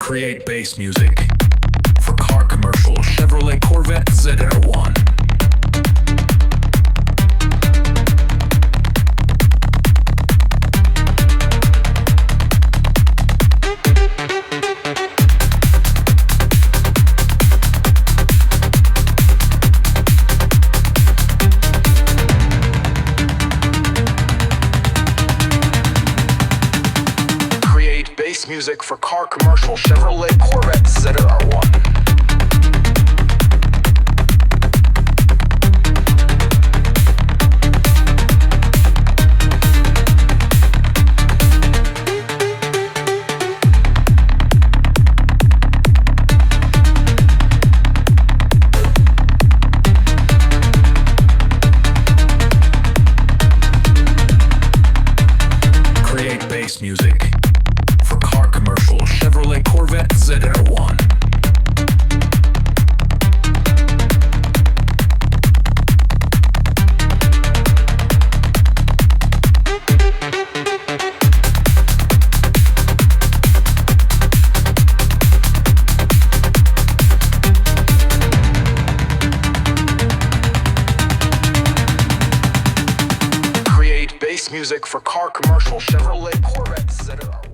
Create bass music for car commercial Chevrolet Corvette ZR1. Bass music for car commercial Chevrolet Corvette ZR1. Create bass music for car commercial Chevrolet Corvette ZR1. Create bass music for car commercial Chevrolet Corvette ZR1.